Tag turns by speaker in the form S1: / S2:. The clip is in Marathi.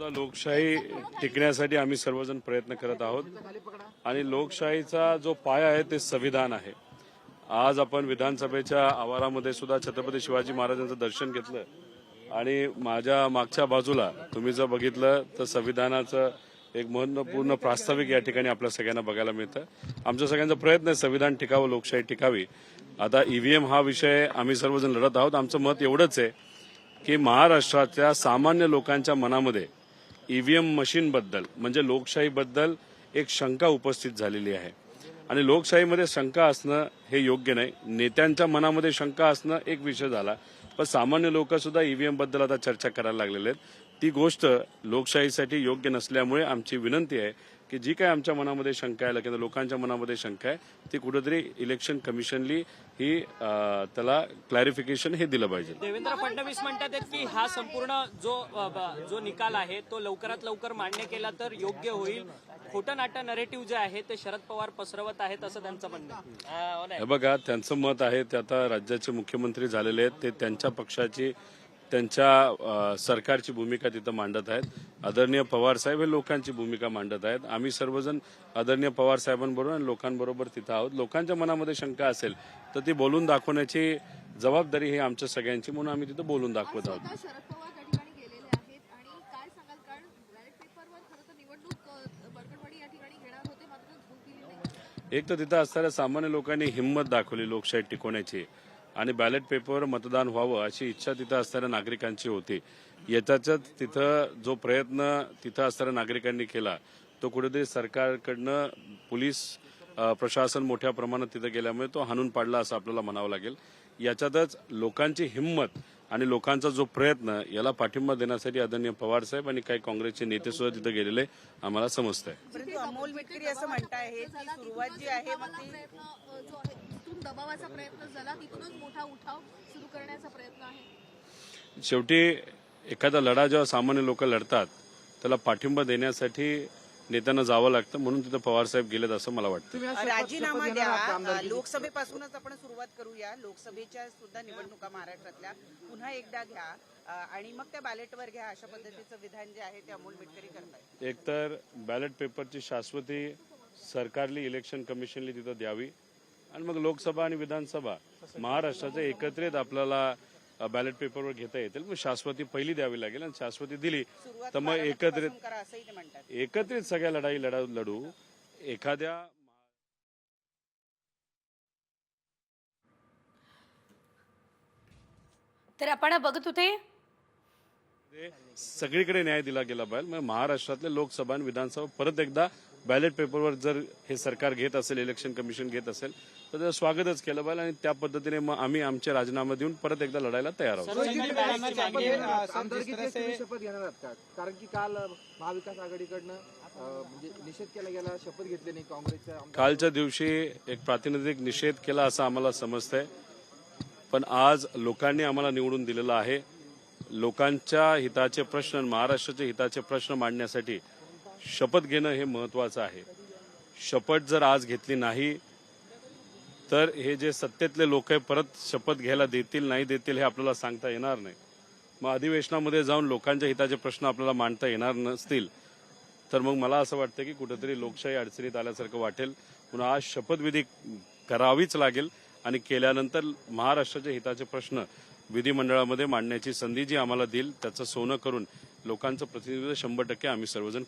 S1: सुद्धा लोकशाही टिकण्यासाठी आम्ही सर्वजण प्रयत्न करत आहोत आणि लोकशाहीचा जो पाया आहे ते संविधान आहे. आज आपण विधानसभेच्या आवारामध्ये सुद्धा छत्रपती शिवाजी महाराजांचं दर्शन घेतलं आणि माझ्या मागच्या बाजूला तुम्ही जर बघितलं तर संविधानाचं एक महत्वपूर्ण प्रास्ताविक या ठिकाणी आपल्या सगळ्यांना बघायला मिळतं. आमच्या सगळ्यांचा प्रयत्न आहे संविधान टिकावं, लोकशाही टिकावी. आता ईव्हीएम हा विषय आम्ही सर्वजण लढत आहोत. आमचं मत एवढंच आहे की महाराष्ट्राच्या सामान्य लोकांच्या मनामध्ये ईव्हीएम मशीनबद्दल म्हणजे लोकशाहीबद्दल एक शंका उपस्थित झालेली आहे आणि लोकशाहीमध्ये शंका असणं हे योग्य नाही. नेत्यांच्या मनामध्ये शंका असणं एक विषय झाला, पण सामान्य लोक सुद्धा ईव्हीएम बद्दल आता चर्चा करायला लागलेले आहेत. ती गोष्ट लोकशाहीसाठी योग्य नसल्यामुळे आमची विनंती आहे की जी काही आमच्या मनामध्ये शंका आहे किंवा लोकांच्या मनामध्ये शंका आहे ती कुठेतरी इलेक्शन कमिशनली ही त्याला क्लॅरिफिकेशन हे दिलं पाहिजे.
S2: देवेंद्र फडणवीस म्हणतात की हा संपूर्ण जो निकाल आहे तो लवकरात लवकर मान्य केला तर योग्य होईल. खोटं नाटं नरेटिव्ह जे आहे ते शरद पवार पसरवत आहेत असं त्यांचं म्हणणं आहे.
S1: हे बघा, त्यांचं मत आहे ते आता राज्याचे मुख्यमंत्री झालेले आहेत, ते त्यांच्या पक्षाची त्यांच्या सरकारची भूमिका तिथं मांडत आहेत. आदरणीय पवार साहेब हे लोकांची भूमिका मांडत आहेत. आम्ही सर्वजण आदरणीय पवार साहेबांबरोबर आणि लोकांबरोबर तिथं आहोत. लोकांच्या मनामध्ये शंका असेल तर ती बोलून दाखवण्याची जबाबदारी ही आमच्या सगळ्यांची, म्हणून आम्ही तिथं बोलून दाखवत आहोत. एक तर तिथं असणाऱ्या सामान्य लोकांनी हिंमत दाखवली लोकशाही टिकवण्याची आणि बॅलेट पेपरवर मतदान व्हावं अशी इच्छा तिथं असणाऱ्या नागरिकांची होती. याच्यात तिथं जो प्रयत्न तिथं असणाऱ्या नागरिकांनी केला तो कुठेतरी सरकारकडनं पोलीस प्रशासन मोठ्या प्रमाणात तिथं गेल्यामुळे तो हाणून पाडला असं आपल्याला म्हणावं लागेल. याच्यातच लोकांची हिंमत आणि लोकांचा जो प्रयत्न याला पाठिंबा देण्यासाठी आदरणीय पवार साहेब आणि काही काँग्रेसचे नेते सुद्धा तिथे गेलेले आम्हाला समजतंय.
S3: परंतु अमोल मिटकरी असं म्हणतायत की सुरुवात जी आहे मग ती
S4: दबावाचा प्रयत्न झाला, तिथूनच मोठा उठाव सुरू करण्याचा प्रयत्न आहे.
S1: शेवटी एखादा लढा जेव्हा सामान्य लोक लढतात त्याला पाठिंबा देण्यासाठी नेत्यांना जावं लागतं, म्हणून तिथं पवार साहेब गेलेत असं मला वाटतं.
S3: राजीनामा द्या, लोकसभेपासूनच आपण सुरुवात करूया. लोकसभेच्या सुद्धा निवडणुका महाराष्ट्रातल्या पुन्हा एकदा घ्या आणि मग त्या बॅलेटवर घ्या, अशा पद्धतीचं विधान जे आहे ते अमोल मिटकरी करतायत.
S1: एकतर बॅलेट पेपरची शाश्वती सरकारली इलेक्शन कमिशनली तिथं द्यावी आणि मग लोकसभा आणि विधानसभा महाराष्ट्राचे एकत्रित आपल्याला बॅलेट पेपरवर घेता येतील. मग शाश्वती पहिली द्यावी लागेल आणि शाश्वती दिली तर मग एकत्रित सगळ्या लढाई लढू. एखाद्या
S4: तर आपण बघत होते
S1: सगळीकडे न्याय दिला गेला पाहिजे. मग महाराष्ट्रातले लोकसभा आणि विधानसभा परत एकदा बॅलेट पेपरवर जर हे सरकार घेत असेल, इलेक्शन कमिशन घेत असेल तर त्याचं स्वागतच केलं पाहिजे आणि त्या पद्धतीने मग आम्ही आमचे राजीनामा देऊन परत एकदा लढायला तयार आहोत.
S5: शपथ घेणार आहात का? कारण की काल महाविकास आघाडीकडनं म्हणजे निषेध केला गेला, शपथ घेतली नाही काँग्रेसच्या.
S1: कालच्या दिवशी एक प्रातिनिधिक निषेध केला असं आम्हाला समजतंय, पण आज लोकांनी आम्हाला निवडून दिलेलं आहे. लोकांच्या हिताचे प्रश्न, महाराष्ट्राच्या हिताचे प्रश्न मांडण्यासाठी शपथ घेणं हे महत्वाचं आहे. शपथ जर आज घेतली नाही तर हे जे सत्तेतले लोक आहे परत शपथ घ्यायला देतील नाही देतील हे आपल्याला सांगता येणार नाही. मग अधिवेशनामध्ये जाऊन लोकांच्या हिताचे प्रश्न आपल्याला मांडता येणार नसतील तर मग मला असं वाटतं की कुठेतरी लोकशाही अडचणीत आल्यासारखं वाटेल. म्हणून आज शपथविधी करावीच लागेल आणि केल्यानंतर महाराष्ट्राच्या हिताचे प्रश्न विधिमंडळामध्ये मांडण्याची संधी जी आम्हाला देईल त्याचं सोनं करून लोकांचं प्रतिनिधित्व 100% आम्ही सर्वजण